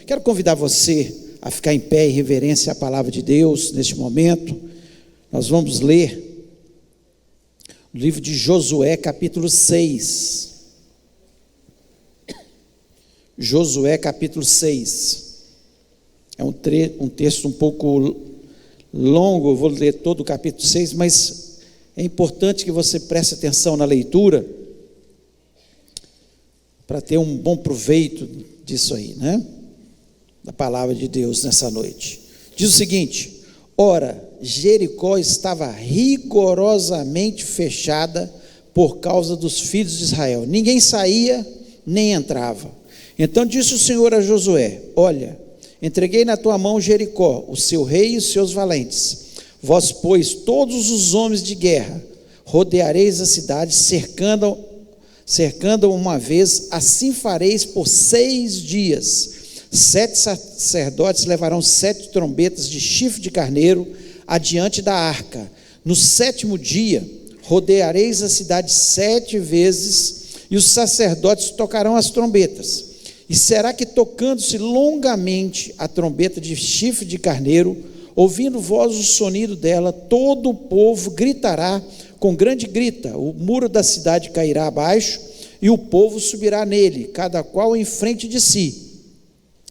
Quero convidar você a ficar em pé em reverência à palavra de Deus neste momento. Nós vamos ler o livro de Josué, capítulo 6. Josué, capítulo 6. É um texto um pouco longo, eu vou ler todo o capítulo 6, mas é importante que você preste atenção na leitura, para ter um bom proveito disso aí, né? Da palavra de Deus nessa noite. Diz o seguinte: ora, Jericó estava rigorosamente fechada por causa dos filhos de Israel. Ninguém saía, nem entrava. Então disse o Senhor a Josué: olha, entreguei na tua mão Jericó, o seu rei e os seus valentes. Vós, pois, todos os homens de guerra, rodeareis a cidade, cercando-a uma vez, assim fareis por 6 dias. 7 sacerdotes levarão 7 trombetas de chifre de carneiro adiante da arca. No 7º dia, rodeareis a cidade 7 vezes, e os sacerdotes tocarão as trombetas. E será que, tocando-se longamente a trombeta de chifre de carneiro, ouvindo vós o sonido dela, todo o povo gritará com grande grita, o muro da cidade cairá abaixo, e o povo subirá nele, cada qual em frente de si.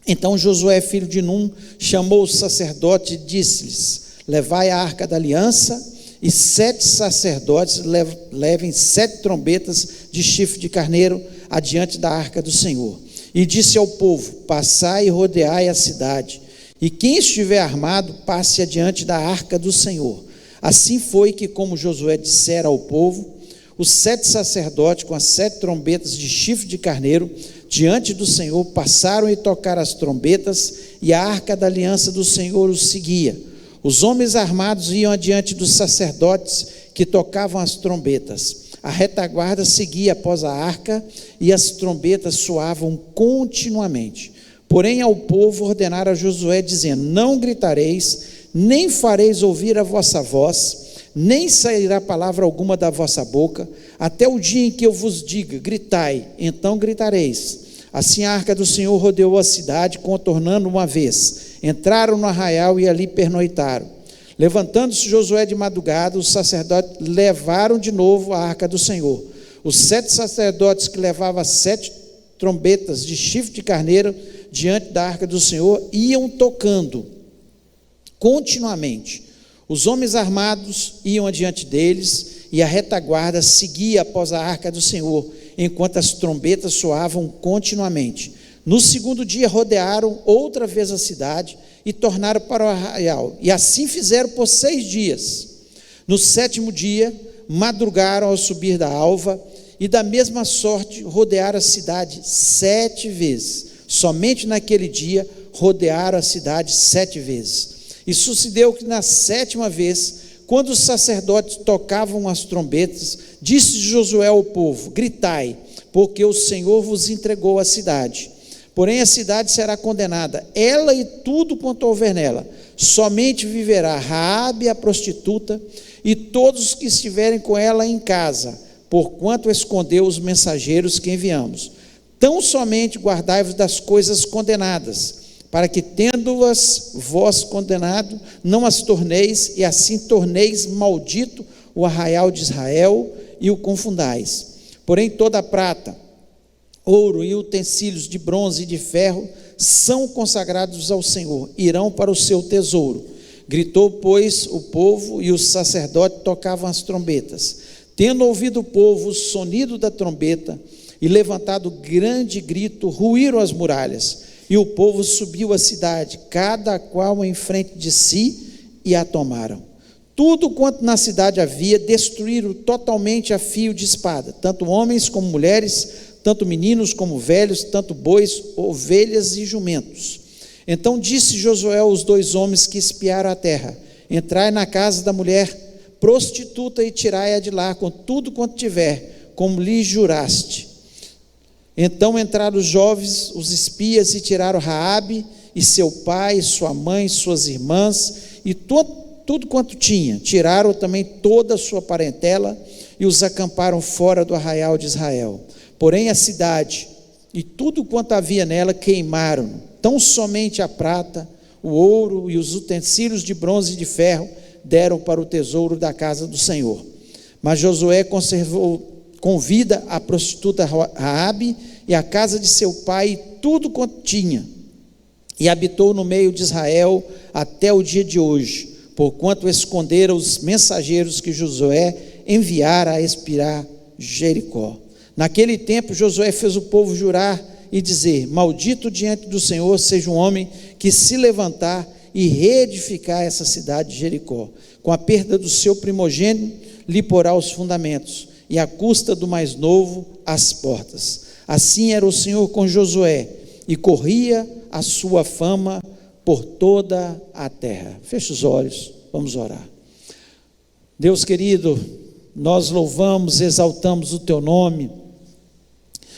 Então Josué, filho de Num, chamou os sacerdotes e disse-lhes: levai a arca da aliança, e 7 sacerdotes levem 7 trombetas de chifre de carneiro adiante da arca do Senhor. E disse ao povo: passai e rodeai a cidade, e quem estiver armado, passe adiante da arca do Senhor. Assim foi que, como Josué dissera ao povo, os 7 sacerdotes, com as 7 trombetas de chifre de carneiro, diante do Senhor, passaram e tocaram as trombetas, e a arca da aliança do Senhor os seguia. Os homens armados iam adiante dos sacerdotes que tocavam as trombetas. A retaguarda seguia após a arca, e as trombetas soavam continuamente. Porém ao povo ordenara Josué, dizendo: não gritareis, nem fareis ouvir a vossa voz, nem sairá palavra alguma da vossa boca, até o dia em que eu vos diga: gritai, então gritareis. Assim a arca do Senhor rodeou a cidade, contornando uma vez. Entraram no arraial e ali pernoitaram. Levantando-se Josué de madrugada, os sacerdotes levaram de novo a arca do Senhor. Os 7 sacerdotes que levavam as 7 trombetas de chifre de carneiro diante da arca do Senhor iam tocando continuamente. Os homens armados iam adiante deles, e a retaguarda seguia após a arca do Senhor, enquanto as trombetas soavam continuamente. No 2º dia rodearam outra vez a cidade e tornaram para o arraial, e assim fizeram por 6 dias. No 7º dia madrugaram ao subir da alva, e da mesma sorte rodearam a cidade 7 vezes. Somente naquele dia rodearam a cidade 7 vezes. E sucedeu que na 7ª vez, quando os sacerdotes tocavam as trombetas, disse Josué ao povo: gritai, porque o Senhor vos entregou a cidade. Porém a cidade será condenada, ela e tudo quanto houver nela. Somente viverá Raabe a prostituta e todos os que estiverem com ela em casa, porquanto escondeu os mensageiros que enviamos. Tão somente guardai-vos das coisas condenadas, para que, tendo-as vós condenado, não as torneis, e assim torneis maldito o arraial de Israel e o confundais. Porém toda a prata, ouro e utensílios de bronze e de ferro são consagrados ao Senhor, irão para o seu tesouro. Gritou, pois, o povo, e os sacerdotes tocavam as trombetas. Tendo ouvido o povo o sonido da trombeta e levantado grande grito, ruíram as muralhas, e o povo subiu à cidade, cada qual em frente de si, e a tomaram. Tudo quanto na cidade havia, destruíram totalmente a fio de espada, tanto homens como mulheres, tanto meninos como velhos, tanto bois, ovelhas e jumentos. Então disse Josué aos 2 homens que espiaram a terra: entrai na casa da mulher prostituta e tirai-a de lá com tudo quanto tiver, como lhe juraste. Então entraram os jovens, os espias, e tiraram Raabe e seu pai, sua mãe, suas irmãs, e tudo quanto tinha. Tiraram também toda a sua parentela, e os acamparam fora do arraial de Israel. Porém a cidade e tudo quanto havia nela queimaram. Tão somente a prata, o ouro e os utensílios de bronze e de ferro deram para o tesouro da casa do Senhor. Mas Josué conservou com vida a prostituta Raabe e a casa de seu pai e tudo quanto tinha, e habitou no meio de Israel até o dia de hoje, porquanto esconderam os mensageiros que Josué enviara a espiar Jericó. Naquele tempo Josué fez o povo jurar e dizer: maldito diante do Senhor seja um homem que se levantar e reedificar essa cidade de Jericó. Com a perda do seu primogênito lhe porá os fundamentos, e à custa do mais novo as portas. Assim era o Senhor com Josué, e corria a sua fama por toda a terra. Feche os olhos, vamos orar. Deus querido, nós louvamos, exaltamos o teu nome,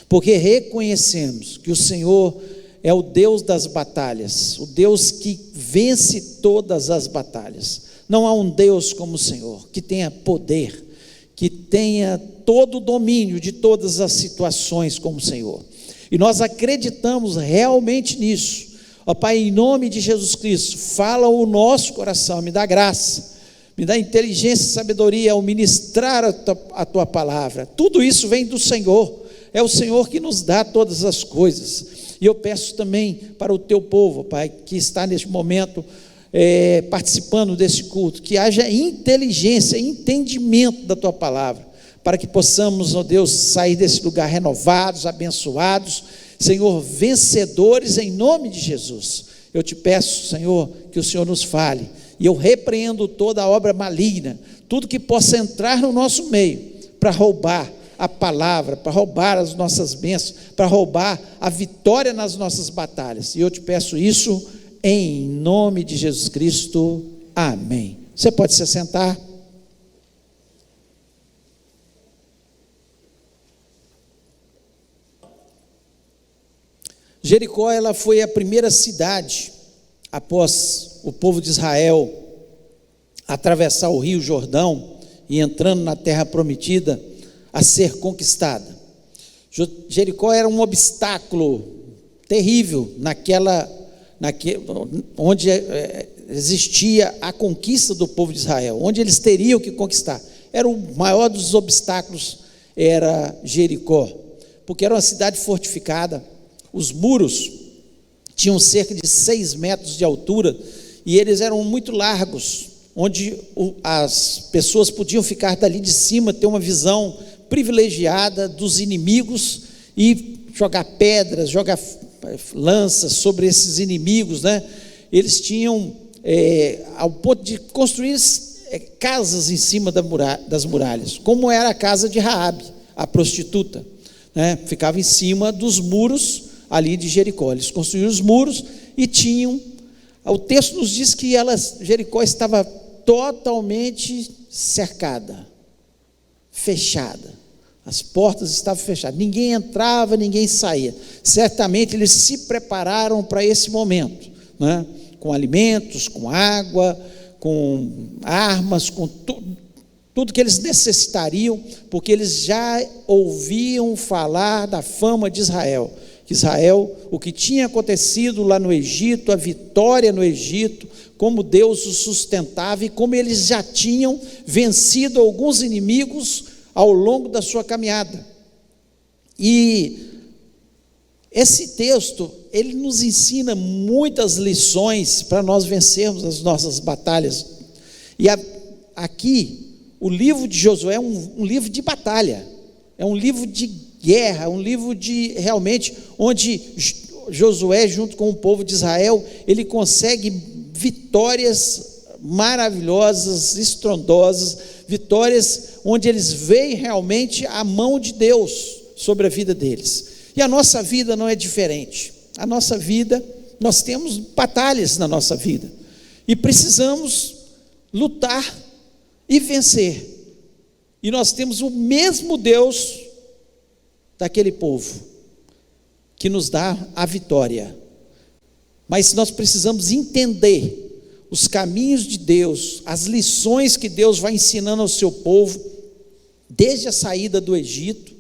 porque reconhecemos que o Senhor é o Deus das batalhas, o Deus que vence todas as batalhas. Não há um Deus como o Senhor, que tenha poder, que tenha todo o domínio de todas as situações como o Senhor. E nós acreditamos realmente nisso. Ó Pai, em nome de Jesus Cristo, fala o nosso coração, me dá graça, me dá inteligência e sabedoria ao ministrar a tua palavra. Tudo isso vem do Senhor, é o Senhor que nos dá todas as coisas. E eu peço também para o teu povo, Pai, que está neste momento participando desse culto, que haja inteligência, entendimento da tua palavra, para que possamos, ó Deus, sair desse lugar renovados, abençoados, Senhor, vencedores em nome de Jesus. Eu te peço, Senhor, que o Senhor nos fale, e eu repreendo toda a obra maligna, tudo que possa entrar no nosso meio, para roubar a palavra, para roubar as nossas bênçãos, para roubar a vitória nas nossas batalhas, e eu te peço isso em nome de Jesus Cristo, amém. Você pode se assentar. Jericó, ela foi a primeira cidade, após o povo de Israel atravessar o rio Jordão, e entrando na terra prometida, a ser conquistada. Jericó era um obstáculo terrível, onde existia a conquista do povo de Israel, onde eles teriam que conquistar. Era o maior dos obstáculos, era Jericó, porque era uma cidade fortificada. Os muros tinham cerca de 6 metros de altura, e eles eram muito largos, onde as pessoas podiam ficar dali de cima, ter uma visão privilegiada dos inimigos, e jogar pedras, jogar lanças sobre esses inimigos, né? Eles tinham, ao ponto de construir casas em cima das muralhas, como era a casa de Raabe, a prostituta, né? Ficava em cima dos muros ali de Jericó. Eles construíram os muros e tinham, o texto nos diz que Jericó estava totalmente cercada, fechada, as portas estavam fechadas, ninguém entrava, ninguém saía. Certamente eles se prepararam para esse momento, né? Com alimentos, com água, com armas, com tudo que eles necessitariam, porque eles já ouviam falar da fama de Israel, que Israel, o que tinha acontecido lá no Egito, a vitória no Egito, como Deus os sustentava, e como eles já tinham vencido alguns inimigos ao longo da sua caminhada. E esse texto, ele nos ensina muitas lições para nós vencermos as nossas batalhas. E aqui, o livro de Josué é um livro de batalha, é um livro de guerra, um livro de realmente, onde Josué, junto com o povo de Israel, ele consegue vitórias maravilhosas, estrondosas, vitórias onde eles veem realmente a mão de Deus sobre a vida deles. E a nossa vida não é diferente. A nossa vida, nós temos batalhas na nossa vida, e precisamos lutar e vencer. E nós temos o mesmo Deus daquele povo, que nos dá a vitória. Mas nós precisamos entender os caminhos de Deus, as lições que Deus vai ensinando ao seu povo, desde a saída do Egito,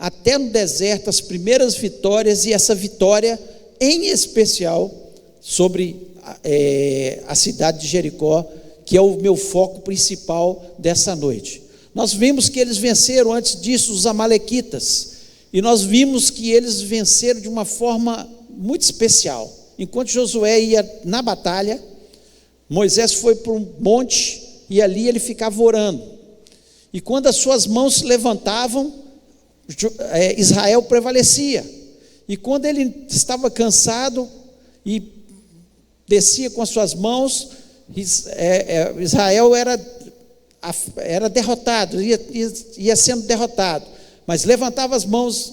até no deserto, as primeiras vitórias, e essa vitória em especial sobre a cidade de Jericó, que é o meu foco principal dessa noite. Nós vimos que eles venceram antes disso os amalequitas, e nós vimos que eles venceram de uma forma muito especial. Enquanto Josué ia na batalha, Moisés foi para um monte, e ali ele ficava orando, e quando as suas mãos se levantavam, Israel prevalecia, e quando ele estava cansado e descia com as suas mãos, Israel era derrotado, ia sendo derrotado, mas levantava as mãos,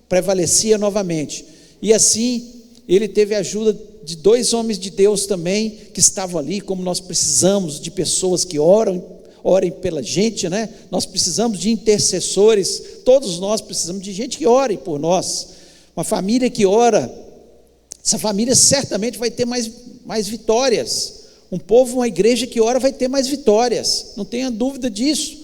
prevalecia novamente. E assim ele teve a ajuda de 2 homens de Deus também, que estavam ali, como nós precisamos de pessoas que orem pela gente, né? Nós precisamos de intercessores, todos nós precisamos de gente que ore por nós. Uma família que ora, essa família certamente vai ter mais vitórias. Um povo, uma igreja que ora vai ter mais vitórias, não tenha dúvida disso.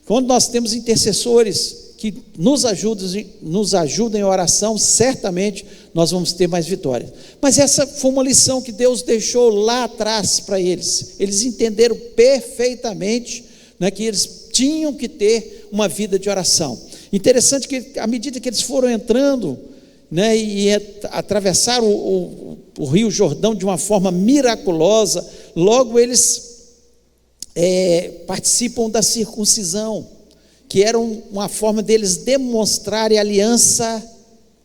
Quando nós temos intercessores que nos ajudam em oração, certamente nós vamos ter mais vitórias. Mas essa foi uma lição que Deus deixou lá atrás para eles. Eles entenderam perfeitamente, né, que eles tinham que ter uma vida de oração. Interessante que à medida que eles foram entrando, né, e atravessaram o rio Jordão de uma forma miraculosa, logo eles participam da circuncisão, que era uma forma deles demonstrarem aliança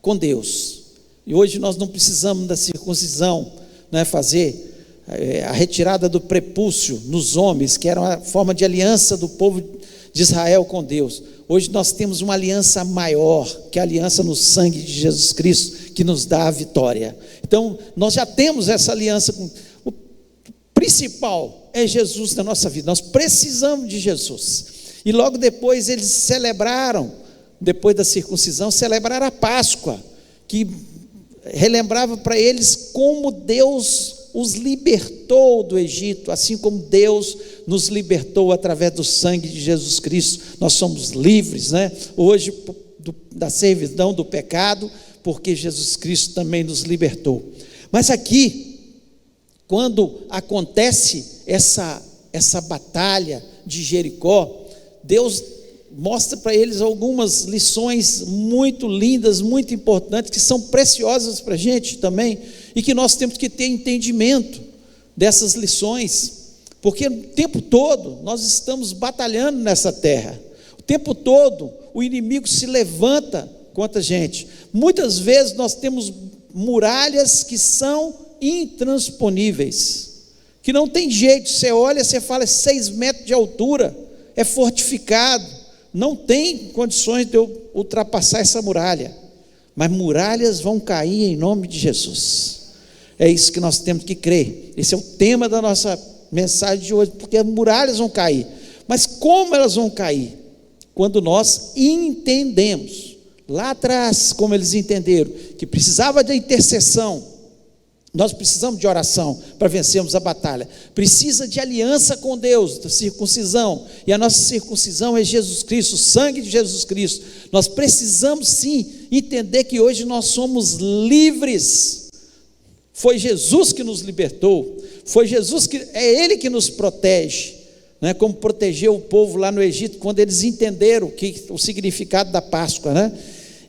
com Deus. E hoje nós não precisamos da circuncisão, né, fazer a retirada do prepúcio nos homens, que era uma forma de aliança do povo de Israel com Deus. Hoje nós temos uma aliança maior, que é a aliança no sangue de Jesus Cristo, que nos dá a vitória. Então nós já temos essa aliança. O principal é Jesus na nossa vida, nós precisamos de Jesus. E logo depois eles celebraram, depois da circuncisão, celebraram a Páscoa, que relembrava para eles como Deus os libertou do Egito, assim como Deus nos libertou através do sangue de Jesus Cristo. Nós somos livres, né? Hoje da servidão do pecado, porque Jesus Cristo também nos libertou. Mas aqui, quando acontece essa batalha de Jericó, Deus mostra para eles algumas lições muito lindas, muito importantes, que são preciosas para a gente também, e que nós temos que ter entendimento dessas lições, porque o tempo todo nós estamos batalhando nessa terra, o tempo todo o inimigo se levanta contra a gente. Muitas vezes nós temos muralhas que são intransponíveis, que não tem jeito, você olha, você fala, 6 metros de altura, é fortificado, não tem condições de eu ultrapassar essa muralha, mas muralhas vão cair em nome de Jesus. É isso que nós temos que crer. Esse é o tema da nossa mensagem de hoje, porque as muralhas vão cair. Mas como elas vão cair? Quando nós entendemos, lá atrás, como eles entenderam, que precisava de intercessão. Nós precisamos de oração para vencermos a batalha. Precisa de aliança com Deus, da circuncisão. E a nossa circuncisão é Jesus Cristo, o sangue de Jesus Cristo. Nós precisamos sim entender que hoje nós somos livres. Foi Jesus que nos libertou. Foi Jesus que é Ele que nos protege, né? Como protegeu o povo lá no Egito, quando eles entenderam o significado da Páscoa, né?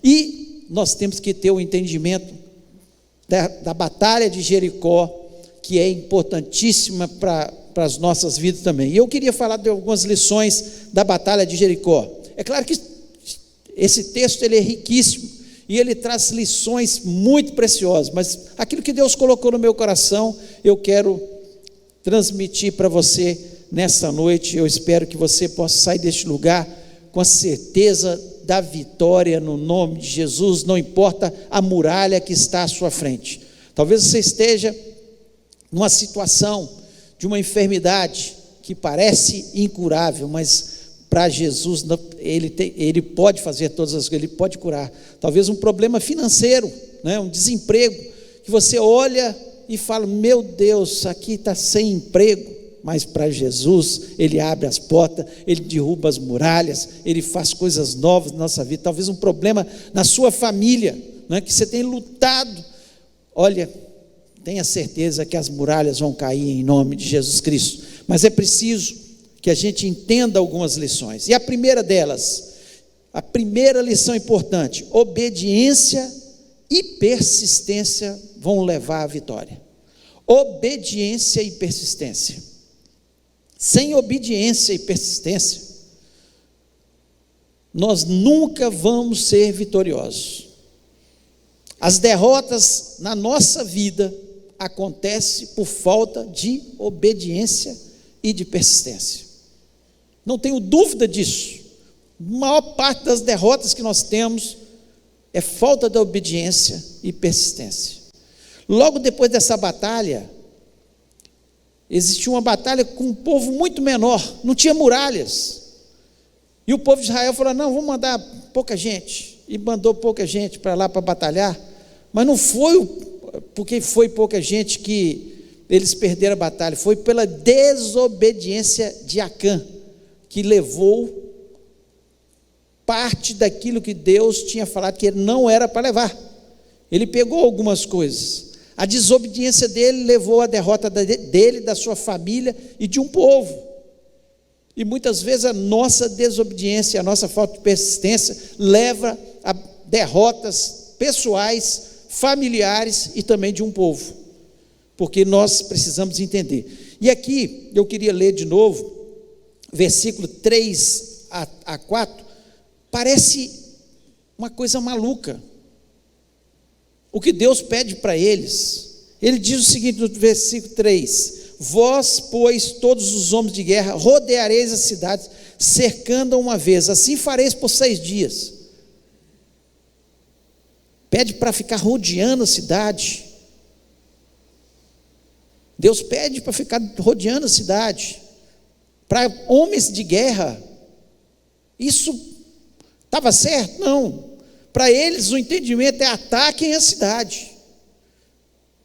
E nós temos que ter o entendimento da batalha de Jericó, que é importantíssima para as nossas vidas também. E eu queria falar de algumas lições da batalha de Jericó. É claro que esse texto ele é riquíssimo, e ele traz lições muito preciosas, mas aquilo que Deus colocou no meu coração, eu quero transmitir para você nessa noite. Eu espero que você possa sair deste lugar com a certeza da vitória no nome de Jesus, não importa a muralha que está à sua frente. Talvez você esteja numa situação de uma enfermidade que parece incurável, mas para Jesus ele pode fazer todas as coisas, ele pode curar. Talvez um problema financeiro, né, um desemprego, que você olha e fala, meu Deus, aqui está sem emprego, mas para Jesus, Ele abre as portas, Ele derruba as muralhas, Ele faz coisas novas na nossa vida. Talvez um problema na sua família, não é, que você tem lutado, olha, tenha certeza que as muralhas vão cair em nome de Jesus Cristo, mas é preciso que a gente entenda algumas lições, e a primeira delas, a primeira lição importante: obediência e persistência vão levar à vitória. Obediência e persistência. Sem obediência e persistência, nós nunca vamos ser vitoriosos. As derrotas na nossa vida acontecem por falta de obediência e de persistência. Não tenho dúvida disso. A maior parte das derrotas que nós temos é falta de obediência e persistência. Logo depois dessa batalha, existiu uma batalha com um povo muito menor, não tinha muralhas, e o povo de Israel falou: não, vamos mandar pouca gente, e mandou pouca gente para lá para batalhar, mas não foi porque foi pouca gente que eles perderam a batalha, foi pela desobediência de Acã, que levou parte daquilo que Deus tinha falado que ele não era para levar. Ele pegou algumas coisas. A desobediência dele levou à derrota dele, da sua família e de um povo. E muitas vezes a nossa desobediência, a nossa falta de persistência leva a derrotas pessoais, familiares e também de um povo, porque nós precisamos entender. E aqui eu queria ler de novo, versículo 3 a 4, parece uma coisa maluca o que Deus pede para eles. Ele diz o seguinte no versículo 3: vós, pois, todos os homens de guerra, rodeareis as cidades, cercando-a uma vez, assim fareis por 6 dias. Pede para ficar rodeando a cidade. Deus pede para ficar rodeando a cidade, para homens de guerra. Isso estava certo? Não. Para eles o entendimento é: ataquem a cidade,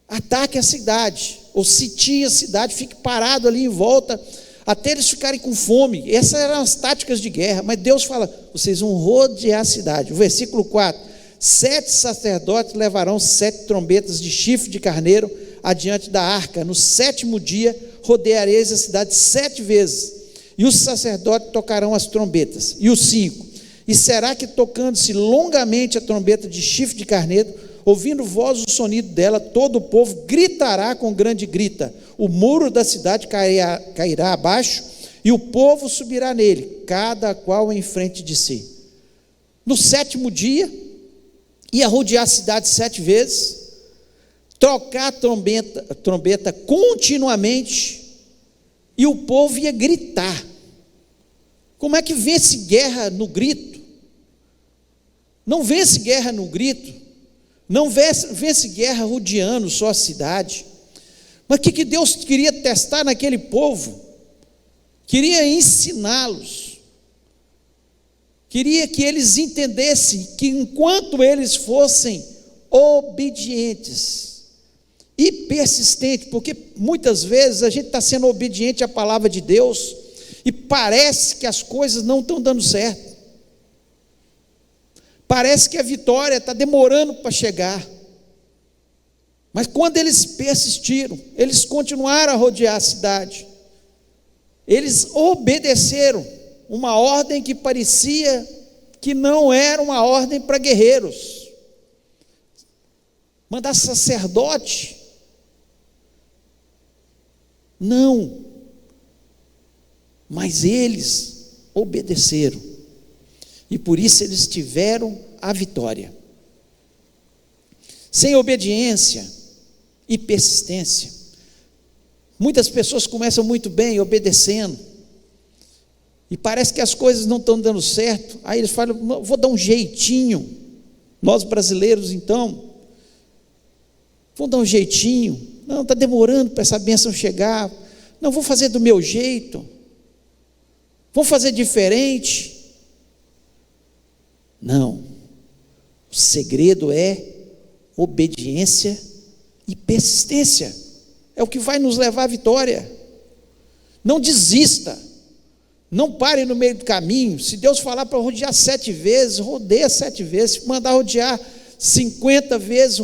ataquem a cidade, ou sitiem a cidade, fique parado ali em volta, até eles ficarem com fome. Essas eram as táticas de guerra, mas Deus fala: vocês vão rodear a cidade. O versículo 4: 7 sacerdotes levarão 7 trombetas de chifre de carneiro adiante da arca, no 7º dia rodeareis a cidade 7 vezes, e os sacerdotes tocarão as trombetas. E o 5: e será que, tocando-se longamente a trombeta de chifre de carneiro, ouvindo voz o sonido dela, todo o povo gritará com grande grita, o muro da cidade cairá abaixo, e o povo subirá nele, cada qual em frente de si. No 7º dia, ia rodear a cidade 7 vezes, trocar a trombeta continuamente, e o povo ia gritar. Como é que vence guerra no grito? Não vence guerra no grito, não vence guerra rodeando só a cidade. Mas o que Deus queria testar naquele povo? Queria ensiná-los, queria que eles entendessem que enquanto eles fossem obedientes e persistentes, porque muitas vezes a gente está sendo obediente à palavra de Deus e parece que as coisas não estão dando certo, parece que a vitória está demorando para chegar, mas quando eles persistiram, eles continuaram a rodear a cidade, eles obedeceram uma ordem que parecia que não era uma ordem para guerreiros, mandar sacerdote, não, mas eles obedeceram, e por isso eles tiveram a vitória. Sem obediência e persistência, muitas pessoas começam muito bem obedecendo, e parece que as coisas não estão dando certo, aí eles falam: vou dar um jeitinho, nós brasileiros então, vamos dar um jeitinho, não, está demorando para essa bênção chegar, não, vou fazer do meu jeito, vou fazer diferente. Não, o segredo é obediência e persistência, é o que vai nos levar à vitória. Não desista, não pare no meio do caminho. Se Deus falar para rodear 7 vezes, rodeia 7 vezes. Se mandar rodear 50 vezes,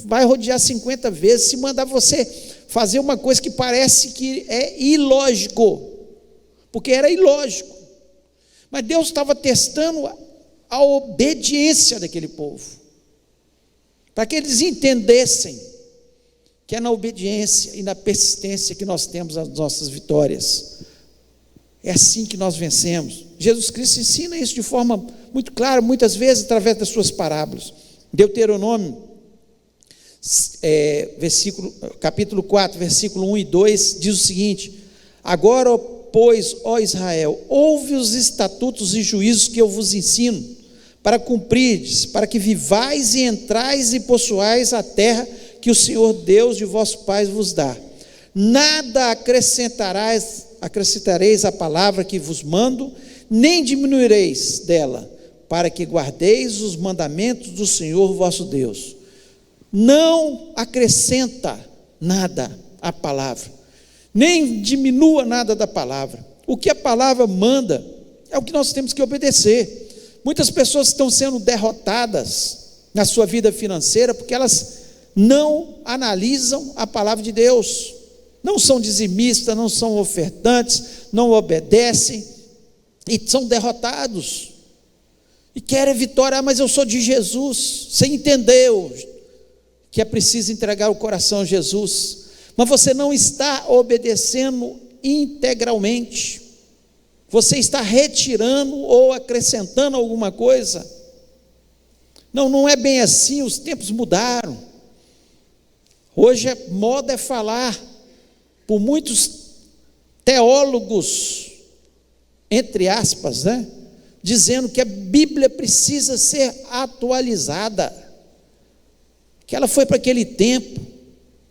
vai rodear 50 vezes. Se mandar você fazer uma coisa que parece que é ilógico, porque era ilógico, mas Deus estava testando a obediência daquele povo, para que eles entendessem que é na obediência e na persistência que nós temos as nossas vitórias. É assim que nós vencemos. Jesus Cristo ensina isso de forma muito clara, muitas vezes através das suas parábolas. Deuteronômio, capítulo 4, versículo 1 e 2, diz o seguinte: agora, pois, ó Israel, ouve os estatutos e juízos que eu vos ensino, para cumprirdes, para que vivais e entrais e possuais a terra que o Senhor Deus de vossos pais vos dá. Nada acrescentareis à palavra que vos mando, nem diminuireis dela, para que guardeis os mandamentos do Senhor vosso Deus. Não acrescenta nada à palavra, nem diminua nada da palavra. O que a palavra manda é o que nós temos que obedecer. Muitas pessoas estão sendo derrotadas na sua vida financeira porque elas não analisam a palavra de Deus, não são dizimistas, não são ofertantes, não obedecem e são derrotados e querem vitória. Mas eu sou de Jesus. Você entendeu que é preciso entregar o coração a Jesus, mas você não está obedecendo integralmente, você está retirando ou acrescentando alguma coisa. Não é bem assim, os tempos mudaram. Hoje a moda é falar, por muitos teólogos, entre aspas, dizendo que a Bíblia precisa ser atualizada, que ela foi para aquele tempo.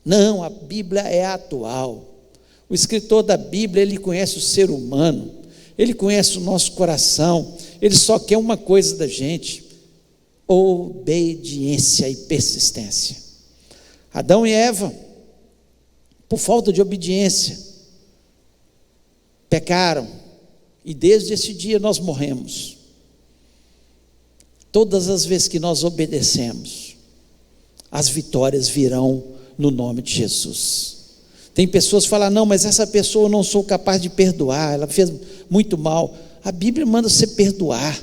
Não, a Bíblia é atual. O escritor da Bíblia, ele conhece o ser humano, ele conhece o nosso coração, ele só quer uma coisa da gente: obediência e persistência. Adão e Eva, por falta de obediência, pecaram, e desde esse dia nós morremos. Todas as vezes que nós obedecemos, as vitórias virão no nome de Jesus. Tem pessoas que falam: não, mas essa pessoa eu não sou capaz de perdoar, ela fez muito mal. A Bíblia manda você perdoar.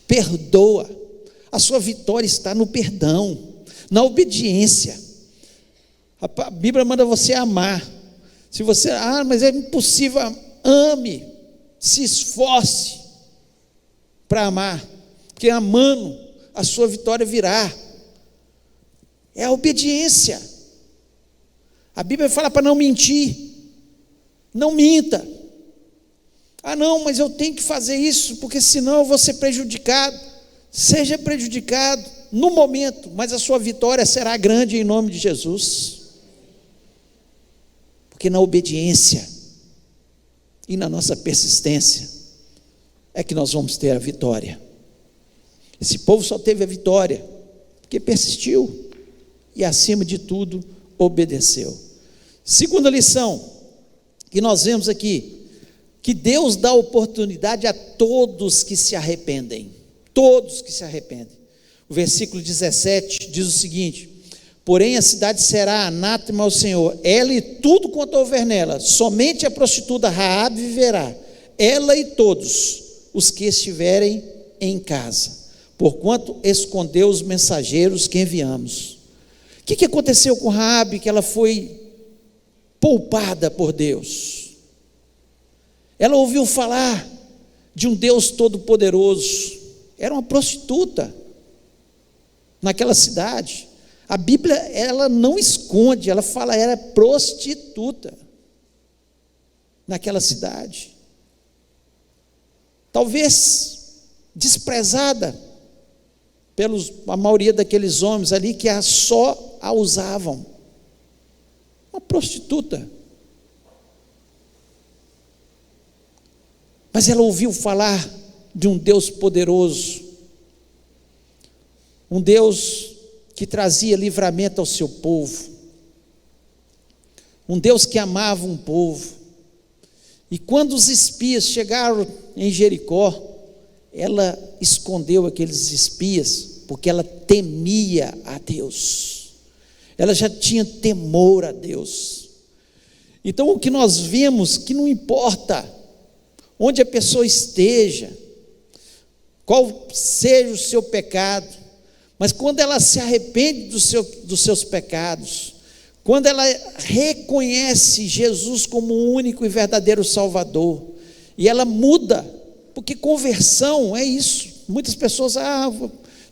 Perdoa. A sua vitória está no perdão, na obediência. A Bíblia manda você amar. Se você, mas é impossível, ame, se esforce para amar, porque amando a sua vitória virá. É a obediência. A Bíblia fala para não mentir. Não minta. Não, mas eu tenho que fazer isso, porque senão eu vou ser prejudicado. Seja prejudicado no momento, mas a sua vitória será grande em nome de Jesus. Porque na obediência e na nossa persistência é que nós vamos ter a vitória. Esse povo só teve a vitória porque persistiu e, acima de tudo, obedeceu. Segunda lição que nós vemos aqui: que Deus dá oportunidade a todos que se arrependem. Todos que se arrependem. O versículo 17 diz o seguinte: porém a cidade será anátema ao Senhor, ela e tudo quanto houver nela, somente a prostituta Raabe viverá, ela e todos os que estiverem em casa, porquanto escondeu os mensageiros que enviamos. O que aconteceu com Raabe, que ela foi poupada por Deus? Ela ouviu falar de um Deus todo-poderoso, era uma prostituta naquela cidade. A Bíblia, ela não esconde, ela fala, era prostituta naquela cidade, talvez desprezada a maioria daqueles homens ali que só a usavam. Uma prostituta. Mas ela ouviu falar de um Deus poderoso, um Deus que trazia livramento ao seu povo, um Deus que amava um povo, E quando os espias chegaram em Jericó, ela escondeu aqueles espias, porque ela temia a Deus, ela já tinha temor a Deus. Então o que nós vemos, que não importa onde a pessoa esteja, qual seja o seu pecado, mas quando ela se arrepende dos seus pecados, quando ela reconhece Jesus como o único e verdadeiro Salvador, e ela muda, porque conversão é isso. Muitas pessoas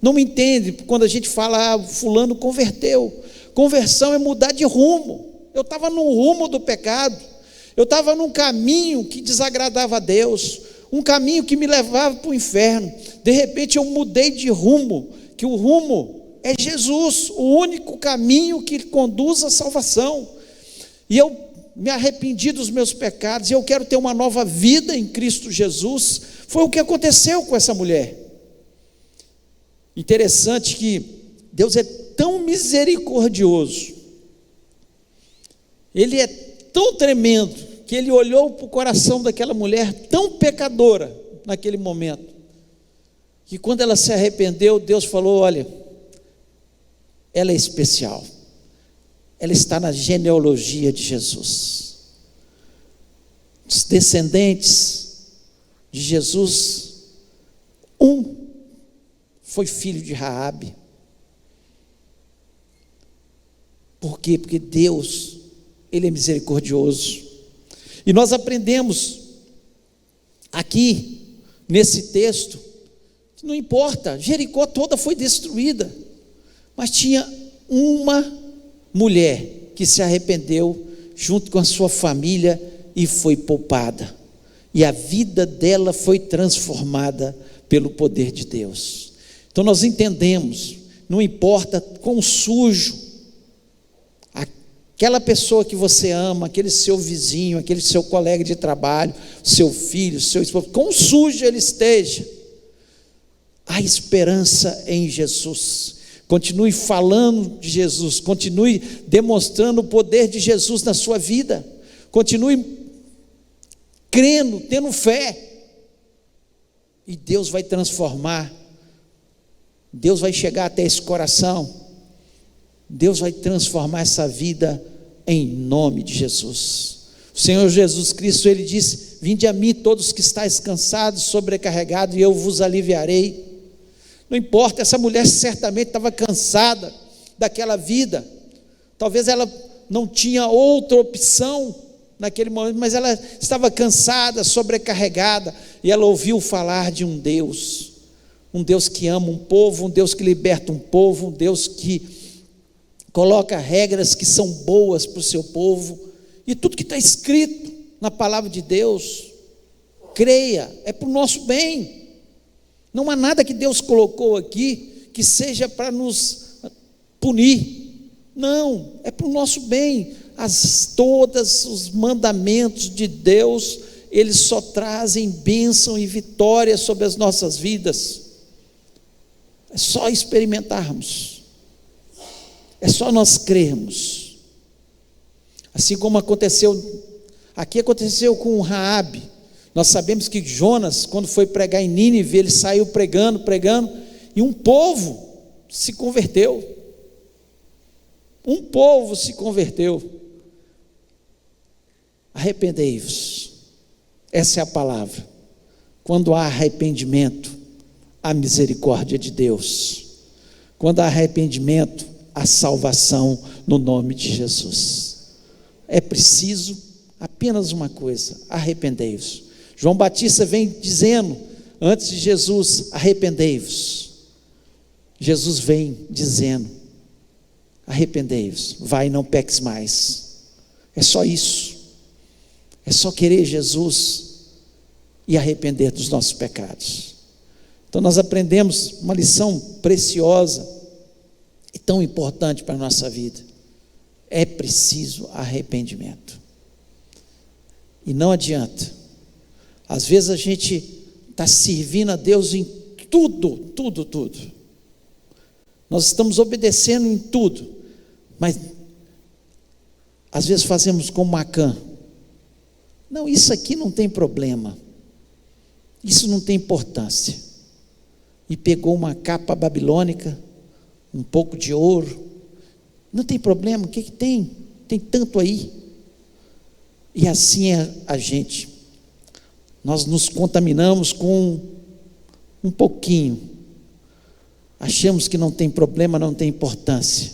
não me entendem quando a gente fala, fulano converteu. Conversão é mudar de rumo. Eu estava no rumo do pecado, eu estava num caminho que desagradava a Deus, um caminho que me levava para o inferno. De repente eu mudei de rumo, que o rumo é Jesus, o único caminho que conduz à salvação. E eu me arrependi dos meus pecados, e eu quero ter uma nova vida em Cristo Jesus. Foi o que aconteceu com essa mulher. Interessante que Deus é tão misericordioso, Ele é tão tremendo, que Ele olhou para o coração daquela mulher tão pecadora naquele momento, que quando ela se arrependeu, Deus falou: olha, ela é especial, ela está na genealogia de Jesus. Os descendentes de Jesus, um foi filho de Raabe. Por quê? Porque Deus, Ele é misericordioso. E nós aprendemos aqui nesse texto que não importa, Jericó toda foi destruída, mas tinha uma mulher que se arrependeu junto com a sua família e foi poupada, e a vida dela foi transformada pelo poder de Deus. Então nós entendemos, não importa quão sujo aquela pessoa que você ama, aquele seu vizinho, aquele seu colega de trabalho, seu filho, seu esposo, quão sujo ele esteja, há esperança em Jesus. Continue falando de Jesus, continue demonstrando o poder de Jesus na sua vida, continue crendo, tendo fé, e Deus vai transformar, Deus vai chegar até esse coração, Deus vai transformar essa vida em nome de Jesus. O Senhor Jesus Cristo, Ele disse: vinde a mim todos que estáis cansados, sobrecarregados, e eu vos aliviarei. Não importa, essa mulher certamente estava cansada daquela vida, talvez ela não tinha outra opção naquele momento, mas ela estava cansada, sobrecarregada, e ela ouviu falar de um Deus que ama um povo, um Deus que liberta um povo, um Deus que coloca regras que são boas para o seu povo, e tudo que está escrito na palavra de Deus, creia, é para o nosso bem. Não há nada que Deus colocou aqui que seja para nos punir, não, é para o nosso bem. Todos os mandamentos de Deus, eles só trazem bênção e vitória sobre as nossas vidas. É só experimentarmos, é só nós crermos. Assim como aconteceu com Raabe. Nós sabemos que Jonas, quando foi pregar em Nínive, ele saiu pregando, e um povo se converteu. Um povo se converteu. Arrependei-vos. Essa é a palavra. Quando há arrependimento, há misericórdia de Deus. Quando há arrependimento, há salvação no nome de Jesus. É preciso apenas uma coisa: arrependei-vos. João Batista vem dizendo, antes de Jesus: arrependei-vos. Jesus vem dizendo: arrependei-vos, vai e não peques mais. É só isso, é só querer Jesus e arrepender dos nossos pecados. Então nós aprendemos uma lição preciosa e tão importante para a nossa vida: é preciso arrependimento. E não adianta, às vezes a gente está servindo a Deus em tudo, nós estamos obedecendo em tudo, mas às vezes fazemos como Acã, Não, isso aqui não tem problema, isso não tem importância. E pegou uma capa babilônica, um pouco de ouro. Não tem problema, o que tem? Tem tanto aí. E assim é a gente. Nós nos contaminamos com um pouquinho. Achamos que não tem problema, não tem importância.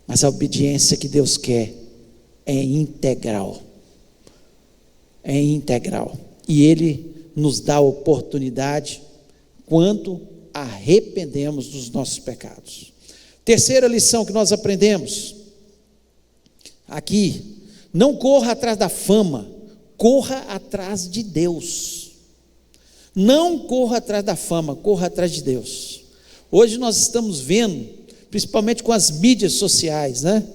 Mas a obediência que Deus quer é integral. É integral. E Ele nos dá a oportunidade quando arrependemos dos nossos pecados. Terceira lição que nós aprendemos aqui: não corra atrás da fama, corra atrás de Deus. Não corra atrás da fama, corra atrás de Deus. Hoje nós estamos vendo, principalmente com as mídias sociais, né?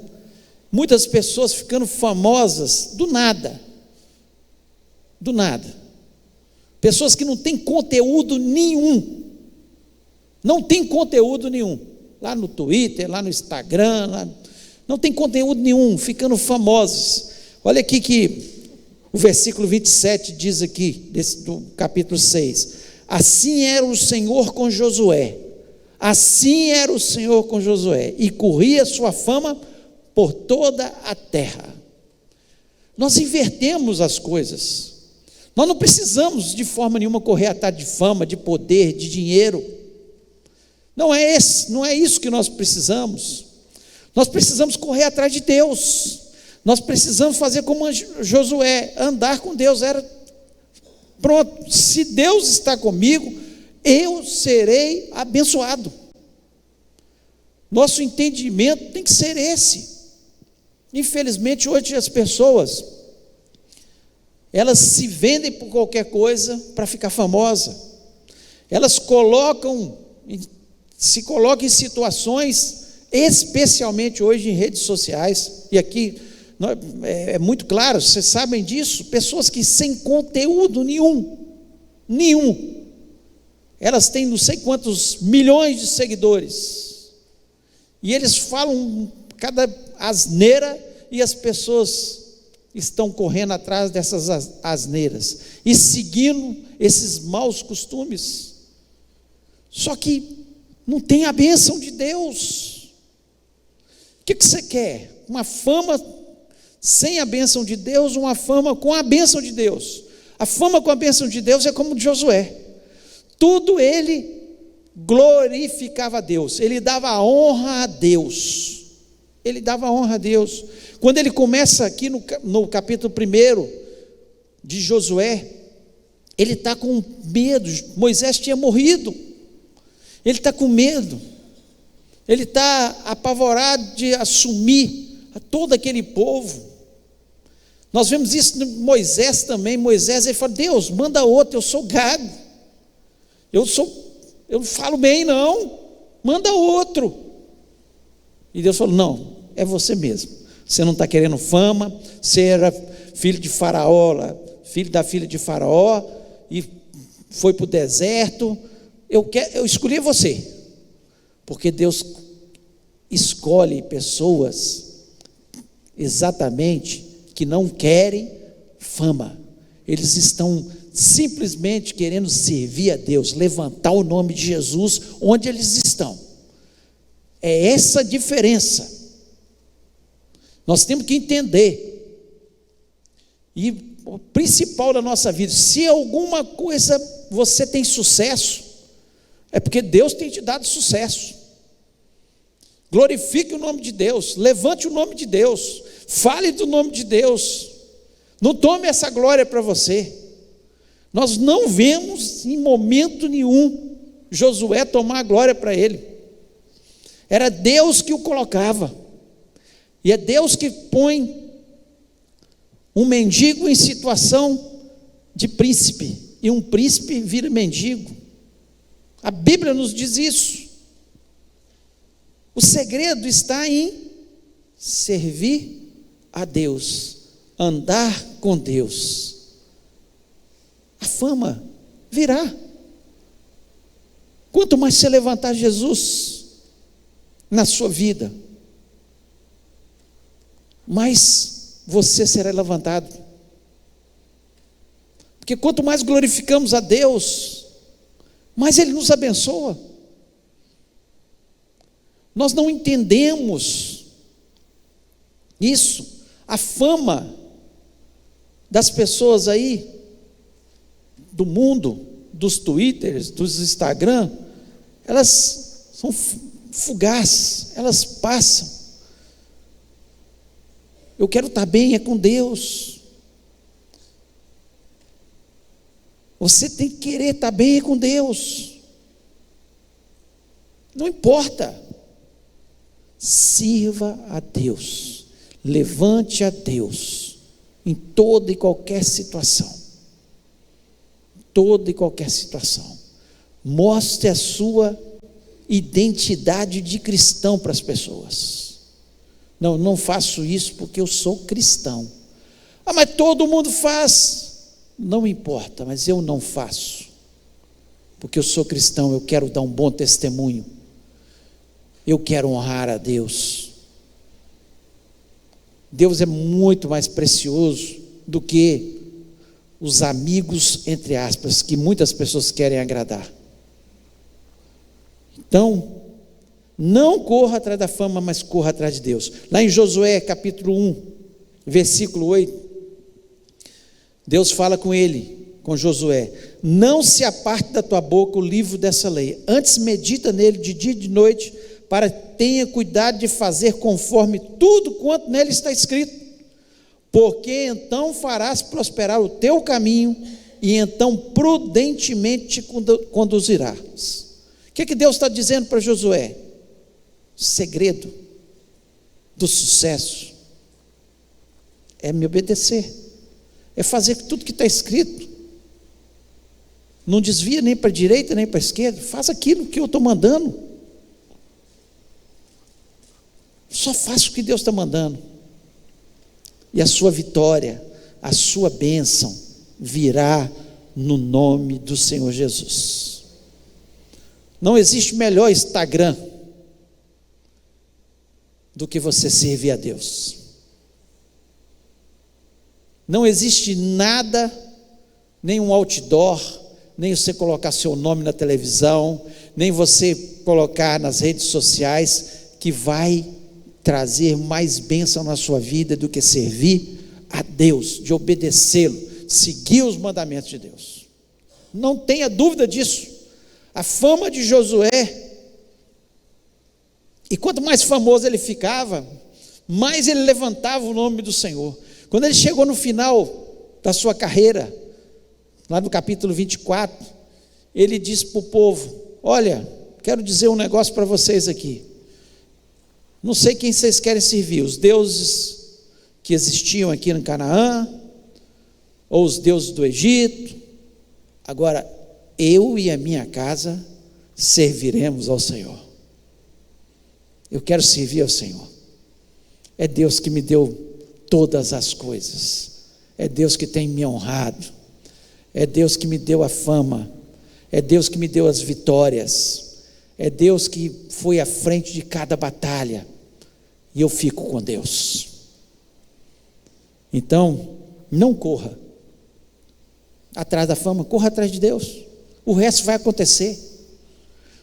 Muitas pessoas ficando famosas do nada. Do nada. Pessoas que não têm conteúdo nenhum. Não tem conteúdo nenhum. Lá no Twitter, lá no Instagram, não tem conteúdo nenhum, ficando famosos. Olha aqui que o versículo 27 diz aqui, do capítulo 6. Assim era o Senhor com Josué. Assim era o Senhor com Josué, e corria sua fama por toda a terra. Nós invertemos as coisas. Nós não precisamos de forma nenhuma correr atrás de fama, de poder, de dinheiro. Não é isso que nós precisamos. Nós precisamos correr atrás de Deus. Nós precisamos fazer como Josué, andar com Deus. Pronto, se Deus está comigo, eu serei abençoado. Nosso entendimento tem que ser esse. Infelizmente hoje as pessoas, elas se vendem por qualquer coisa para ficar famosa. Elas se colocam em situações, especialmente hoje em redes sociais, e aqui é muito claro, vocês sabem disso, pessoas que sem conteúdo nenhum, elas têm não sei quantos milhões de seguidores, e eles falam cada asneira, e as pessoas estão correndo atrás dessas asneiras, e seguindo esses maus costumes. Só que não tem a bênção de Deus. O que você quer? Uma fama sem a bênção de Deus, uma fama com a bênção de Deus? A fama com a bênção de Deus é como de Josué. Tudo ele glorificava a Deus, ele dava honra a Deus. Ele dava honra a Deus. Quando ele começa aqui no capítulo 1 de Josué, ele está com medo. Moisés tinha morrido. Ele está com medo. Ele está apavorado de assumir a todo aquele povo. Nós vemos isso no Moisés também. Moisés, ele fala: Deus, manda outro, eu sou gago. Eu não falo bem não, manda outro. E Deus falou: não, é você mesmo. Você não está querendo fama, você era filho de Faraó, filho da filha de Faraó, e foi para o deserto. Eu escolhi você, porque Deus escolhe pessoas exatamente que não querem fama. Eles estão simplesmente querendo servir a Deus, levantar o nome de Jesus onde eles estão. É essa a diferença. Nós temos que entender. E o principal da nossa vida, se alguma coisa você tem sucesso, é porque Deus tem te dado sucesso. Glorifique o nome de Deus, levante o nome de Deus, fale do nome de Deus. Não tome essa glória para você. Nós não vemos em momento nenhum Josué tomar a glória para ele. Era Deus que o colocava. E é Deus que põe um mendigo em situação de príncipe, e um príncipe vira mendigo. A Bíblia nos diz isso. O segredo está em servir a Deus, andar com Deus. A fama virá. Quanto mais você levantar Jesus na sua vida, mais você será levantado. Porque quanto mais glorificamos a Deus, mais Ele nos abençoa. Nós não entendemos isso. A fama das pessoas aí, do mundo, dos Twitters, dos Instagram, elas são fugazes, elas passam. Eu quero estar bem é com Deus. Você tem que querer estar bem com Deus. Não importa. Sirva a Deus. Levante a Deus em toda e qualquer situação. Toda e qualquer situação. Mostre a sua identidade de cristão para as pessoas. Não faço isso porque eu sou cristão. Mas todo mundo faz. Não importa, mas eu não faço. Porque eu sou cristão, eu quero dar um bom testemunho. Eu quero honrar a Deus. Deus é muito mais precioso do que os amigos, entre aspas, que muitas pessoas querem agradar. Então, não corra atrás da fama, mas corra atrás de Deus. Lá em Josué capítulo 1, versículo 8, Deus fala com ele, com Josué: não se aparte da tua boca o livro dessa lei, antes medita nele de dia e de noite, para que tenha cuidado de fazer conforme tudo quanto nele está escrito, porque então farás prosperar o teu caminho, e então prudentemente te conduzirás. O que Deus está dizendo para Josué? O segredo do sucesso é me obedecer, é fazer tudo que está escrito. Não desvia nem para a direita nem para a esquerda, faz aquilo que eu estou mandando. Só faça o que Deus está mandando, e a sua vitória, a sua bênção virá no nome do Senhor Jesus. Não existe melhor Instagram do que você servir a Deus. Não existe nada, nem um outdoor, nem você colocar seu nome na televisão, nem você colocar nas redes sociais, que vai trazer mais bênção na sua vida do que servir a Deus, de obedecê-lo, seguir os mandamentos de Deus. Não tenha dúvida disso. A fama de Josué, e quanto mais famoso ele ficava, mais ele levantava o nome do Senhor. Quando ele chegou no final da sua carreira, lá no capítulo 24, ele disse para o povo: olha, quero dizer um negócio para vocês aqui. Não sei quem vocês querem servir, os deuses que existiam aqui no Canaã, ou os deuses do Egito. Agora, eu e a minha casa serviremos ao Senhor. Eu quero servir ao Senhor. É Deus que me deu todas as coisas, é Deus que tem me honrado, é Deus que me deu a fama, é Deus que me deu as vitórias, é Deus que foi à frente de cada batalha, e eu fico com Deus. Então, não corra atrás da fama, corra atrás de Deus, o resto vai acontecer.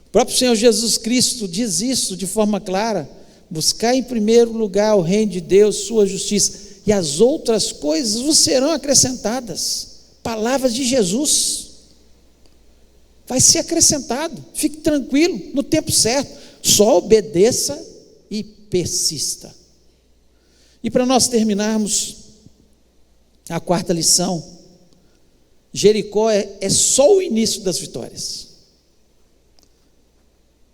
O próprio Senhor Jesus Cristo diz isso de forma clara: buscar em primeiro lugar o reino de Deus, sua justiça, e as outras coisas vos serão acrescentadas. Palavras de Jesus, vai ser acrescentado, fique tranquilo, no tempo certo, só obedeça e persista. E para nós terminarmos a quarta lição, Jericó é só o início das vitórias.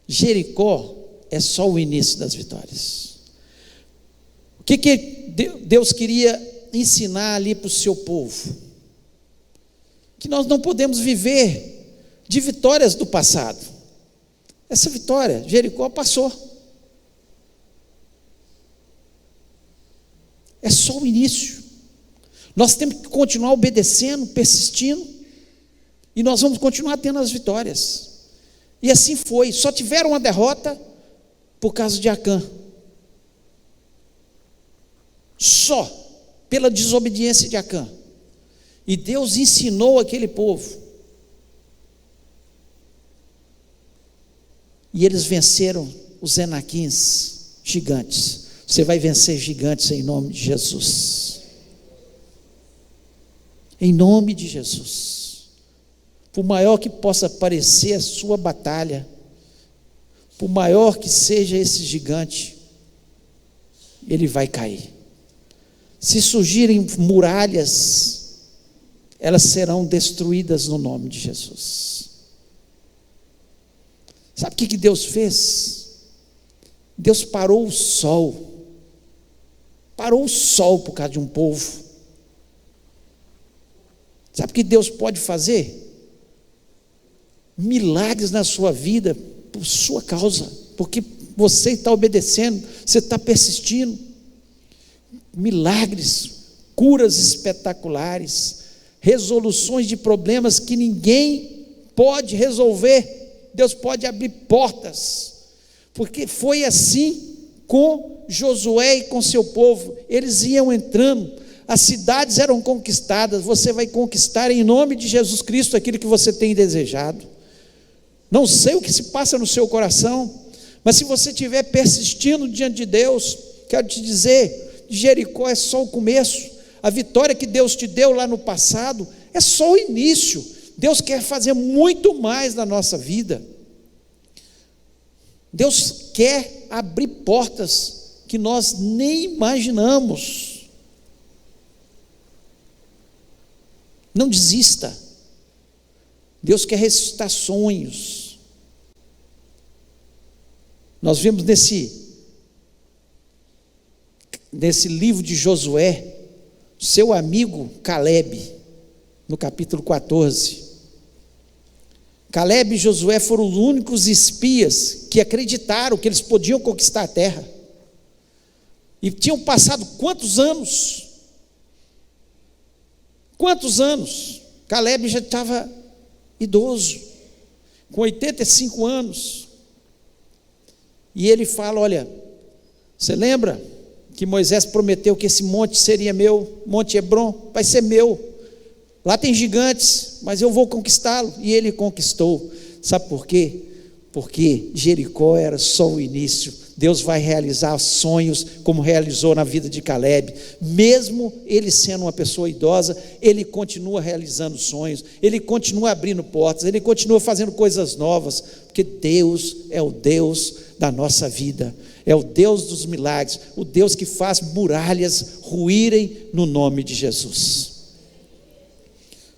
Jericó é só o início das vitórias. O que Deus queria ensinar ali para o seu povo? Que nós não podemos viver de vitórias do passado. Essa vitória, Jericó passou. É só o início. Nós temos que continuar obedecendo, persistindo, e nós vamos continuar tendo as vitórias. E assim foi. Só tiveram uma derrota por causa de Acã, só pela desobediência de Acã. E Deus ensinou aquele povo. E eles venceram os Enaquins, gigantes. Você vai vencer gigantes em nome de Jesus. Em nome de Jesus. Por maior que possa parecer a sua batalha, por maior que seja esse gigante, ele vai cair. Se surgirem muralhas, elas serão destruídas no nome de Jesus. Sabe o que Deus fez? Deus parou o sol. Parou o sol por causa de um povo. Sabe o que Deus pode fazer? Milagres na sua vida, por sua causa, porque você está obedecendo, você está persistindo. Milagres, curas espetaculares, resoluções de problemas que ninguém pode resolver. Deus pode abrir portas, porque foi assim com Josué e com seu povo. Eles iam entrando, as cidades eram conquistadas. Você vai conquistar em nome de Jesus Cristo aquilo que você tem desejado. Não sei o que se passa no seu coração, mas se você estiver persistindo diante de Deus, quero te dizer, Jericó é só o começo. A vitória que Deus te deu lá no passado é só o início. Deus quer fazer muito mais na nossa vida. Deus quer abrir portas que nós nem imaginamos. Não desista. Deus quer ressuscitar sonhos. Nós vimos nesse livro de Josué, seu amigo Caleb, no capítulo 14. Caleb e Josué foram os únicos espias que acreditaram que eles podiam conquistar a terra. E tinham passado quantos anos? Quantos anos? Caleb já estava idoso, com 85 anos. E ele fala: olha, você lembra que Moisés prometeu que esse monte seria meu, Monte Hebron, vai ser meu. Lá tem gigantes, mas eu vou conquistá-lo. E ele conquistou. Sabe por quê? Porque Jericó era só o início. Deus vai realizar sonhos como realizou na vida de Caleb. Mesmo ele sendo uma pessoa idosa, ele continua realizando sonhos, ele continua abrindo portas, ele continua fazendo coisas novas, porque Deus é o Deus da nossa vida, é o Deus dos milagres, o Deus que faz muralhas ruírem no nome de Jesus.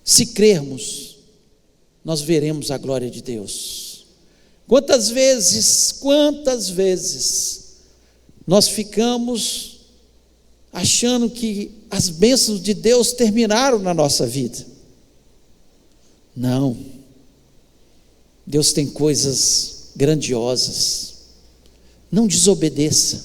Se crermos, nós veremos a glória de Deus. Quantas vezes nós ficamos achando que as bênçãos de Deus terminaram na nossa vida? Não. Deus tem coisas grandiosas. Não desobedeça,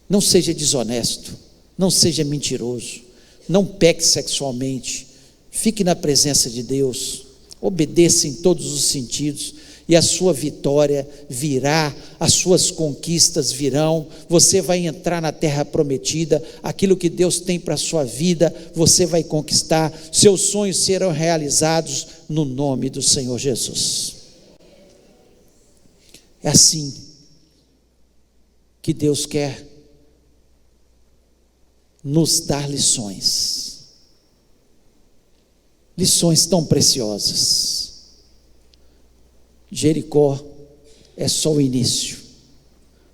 não seja desonesto, não seja mentiroso, não peque sexualmente, fique na presença de Deus, obedeça em todos os sentidos, e a sua vitória virá, as suas conquistas virão, você vai entrar na terra prometida, aquilo que Deus tem para a sua vida, você vai conquistar, seus sonhos serão realizados no nome do Senhor Jesus. É assim que Deus quer nos dar lições tão preciosas. Jericó é só o início,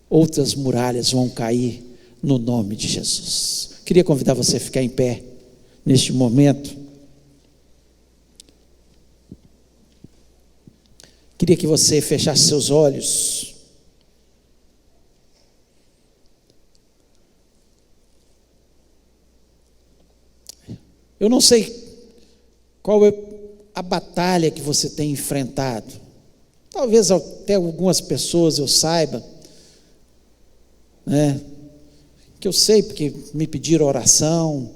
outras muralhas vão cair no nome de Jesus. Queria convidar você a ficar em pé neste momento. Queria que você fechasse seus olhos. Eu não sei qual é a batalha que você tem enfrentado. Talvez até algumas pessoas eu saiba, né, que eu sei porque me pediram oração.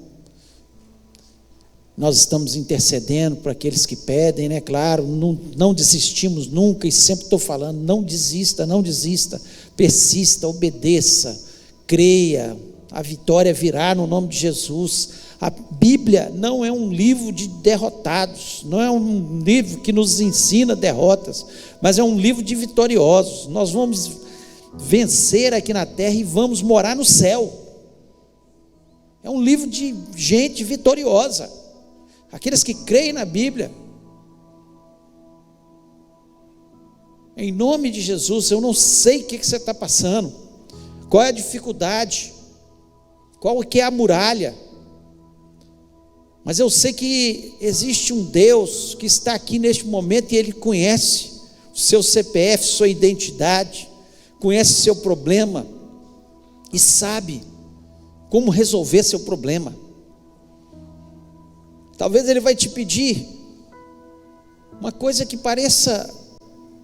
Nós estamos intercedendo por aqueles que pedem, né? Claro, não desistimos nunca, e sempre estou falando, não desista, persista, obedeça, creia, a vitória virá no nome de Jesus. A Bíblia Bíblia não é um livro de derrotados, não é um livro que nos ensina derrotas, mas é um livro de vitoriosos. Nós vamos vencer aqui na terra e vamos morar no céu. É um livro de gente vitoriosa, aqueles que creem na Bíblia. Em nome de Jesus, eu não sei o que você está passando, qual é a dificuldade, qual que é a muralha, mas eu sei que existe um Deus que está aqui neste momento e Ele conhece o seu CPF, sua identidade, conhece o seu problema e sabe como resolver seu problema. Talvez Ele vai te pedir uma coisa que pareça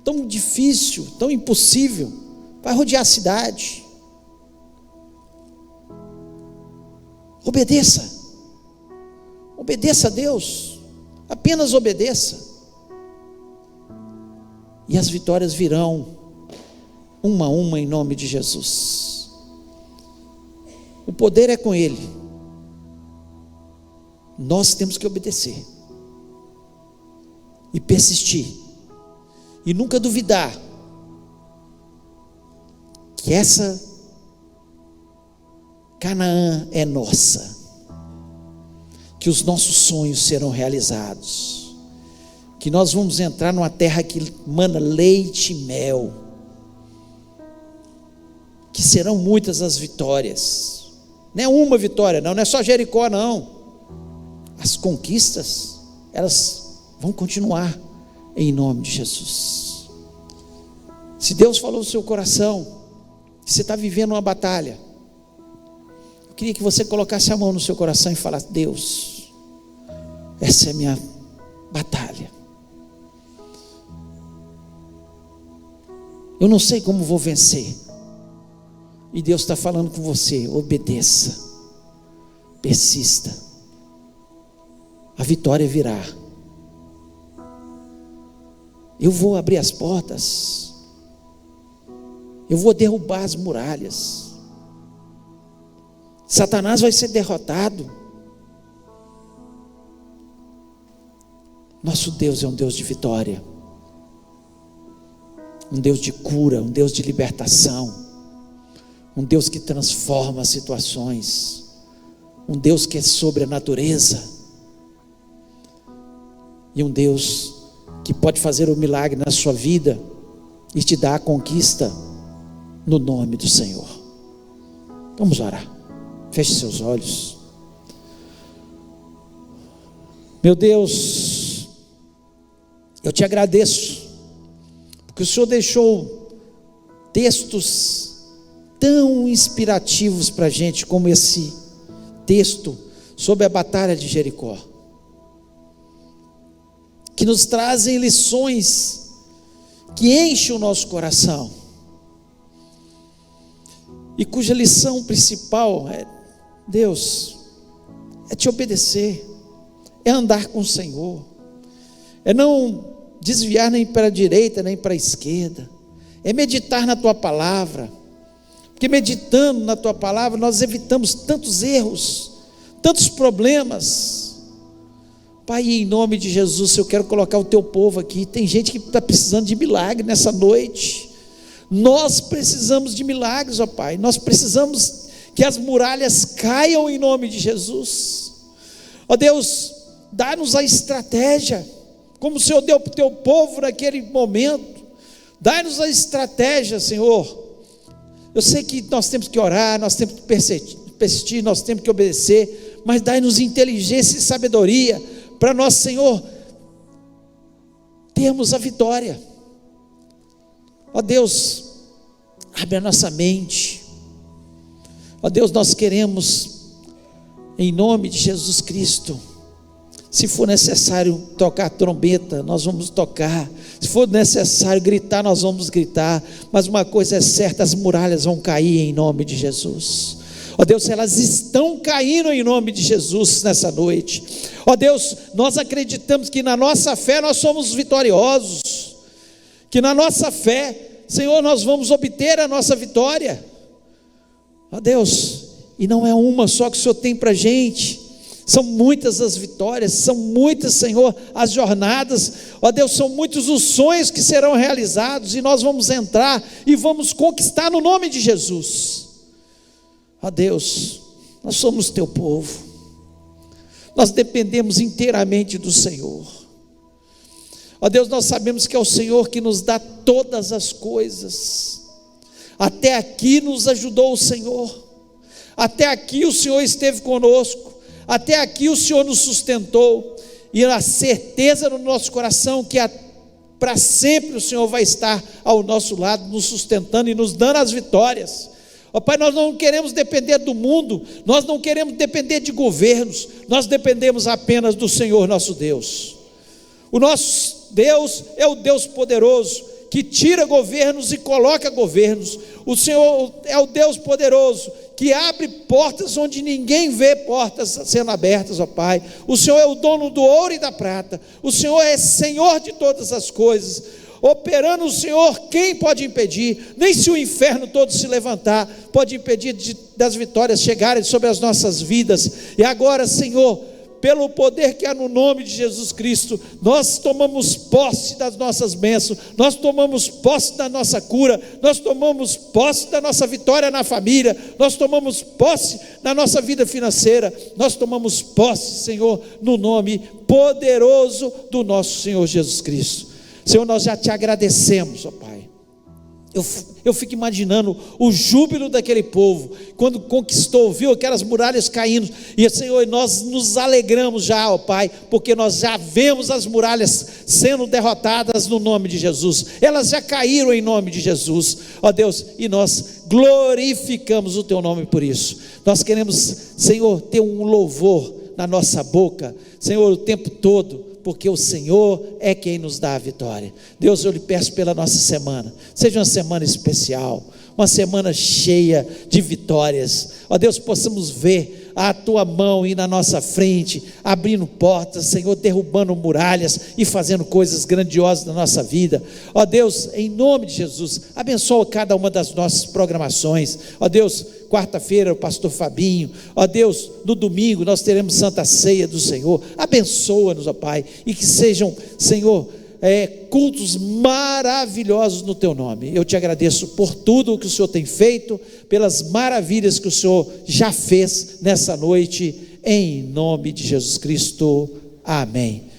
tão difícil, tão impossível. Vai rodear a cidade. Obedeça a Deus, apenas obedeça, e as vitórias virão, uma a uma, em nome de Jesus. O poder é com Ele, nós temos que obedecer, e persistir, e nunca duvidar, que essa Canaã é nossa, que os nossos sonhos serão realizados, que nós vamos entrar numa terra que mana leite e mel, que serão muitas as vitórias, não é uma vitória não é só Jericó não, as conquistas, elas vão continuar, em nome de Jesus. Se Deus falou no seu coração, que você está vivendo uma batalha, eu queria que você colocasse a mão no seu coração e falasse: Deus, essa é a minha batalha, eu não sei como vou vencer, e Deus está falando com você: obedeça, persista, a vitória virá. Eu vou abrir as portas, eu vou derrubar as muralhas, Satanás vai ser derrotado. Nosso Deus é um Deus de vitória, um Deus de cura, um Deus de libertação, um Deus que transforma situações, um Deus que é sobre a natureza, e um Deus que pode fazer um milagre na sua vida e te dar a conquista no nome do Senhor. Vamos orar. Feche seus olhos. Meu Deus, eu te agradeço, porque o Senhor deixou textos tão inspirativos para a gente, como esse texto sobre a batalha de Jericó, que nos trazem lições que enchem o nosso coração, e cuja lição principal é: Deus, é te obedecer, é andar com o Senhor, é não desviar nem para a direita nem para a esquerda, é meditar na tua palavra, porque meditando na tua palavra nós evitamos tantos erros, tantos problemas. Pai, em nome de Jesus, eu quero colocar o teu povo aqui. Tem gente que está precisando de milagre nessa noite. Nós precisamos de milagres, ó Pai. Nós precisamos que as muralhas caiam em nome de Jesus. Ó Deus, dá-nos a estratégia, como o Senhor deu para o teu povo naquele momento. Dá-nos a estratégia, Senhor. Eu sei que nós temos que orar, nós temos que persistir, nós temos que obedecer, mas dá-nos inteligência e sabedoria para nós, Senhor, termos a vitória. Ó Deus, abre a nossa mente. Ó Deus, nós queremos, em nome de Jesus Cristo, se for necessário tocar trombeta, nós vamos tocar. Se for necessário gritar, nós vamos gritar. Mas uma coisa é certa: as muralhas vão cair em nome de Jesus. Ó Deus, elas estão caindo em nome de Jesus nessa noite. Ó Deus, nós acreditamos que na nossa fé nós somos vitoriosos, que na nossa fé, Senhor, nós vamos obter a nossa vitória. Ó Deus, e não é uma só que o Senhor tem para a gente. São muitas as vitórias, são muitas, Senhor, as jornadas, ó Deus, são muitos os sonhos que serão realizados, e nós vamos entrar e vamos conquistar no nome de Jesus. Ó Deus, nós somos teu povo, nós dependemos inteiramente do Senhor. Ó Deus, nós sabemos que é o Senhor que nos dá todas as coisas. Até aqui nos ajudou o Senhor, até aqui o Senhor esteve conosco, até aqui o Senhor nos sustentou, e a certeza no nosso coração que para sempre o Senhor vai estar ao nosso lado, nos sustentando e nos dando as vitórias. Ó Pai, nós não queremos depender do mundo, nós não queremos depender de governos, nós dependemos apenas do Senhor nosso Deus. O nosso Deus é o Deus poderoso, que tira governos e coloca governos. O Senhor é o Deus poderoso, que abre portas onde ninguém vê portas sendo abertas, ó Pai. O Senhor é o dono do ouro e da prata, o Senhor é Senhor de todas as coisas. Operando o Senhor, quem pode impedir? Nem se o inferno todo se levantar, pode impedir das vitórias chegarem sobre as nossas vidas. E agora, Senhor, pelo poder que há no nome de Jesus Cristo, nós tomamos posse das nossas bênçãos, nós tomamos posse da nossa cura, nós tomamos posse da nossa vitória na família, nós tomamos posse na nossa vida financeira, nós tomamos posse, Senhor, no nome poderoso do nosso Senhor Jesus Cristo. Senhor, nós já te agradecemos, ó Pai. Eu fico imaginando o júbilo daquele povo, quando conquistou, viu aquelas muralhas caindo, e Senhor, nós nos alegramos já, ó Pai, porque nós já vemos as muralhas sendo derrotadas no nome de Jesus, elas já caíram em nome de Jesus, ó Deus, e nós glorificamos o Teu nome por isso. Nós queremos, Senhor, ter um louvor na nossa boca, Senhor, o tempo todo, porque o Senhor é quem nos dá a vitória. Deus, eu lhe peço pela nossa semana, seja uma semana especial, uma semana cheia de vitórias, ó Deus, possamos ver a Tua mão ir na nossa frente, abrindo portas, Senhor, derrubando muralhas e fazendo coisas grandiosas na nossa vida. Ó Deus, em nome de Jesus, abençoa cada uma das nossas programações. Ó Deus, quarta-feira o pastor Fabinho, ó Deus, no domingo nós teremos Santa Ceia do Senhor. Abençoa-nos, ó Pai, e que sejam, Senhor, cultos maravilhosos no Teu nome. Eu te agradeço por tudo o que o Senhor tem feito, pelas maravilhas que o Senhor já fez nessa noite, em nome de Jesus Cristo, amém.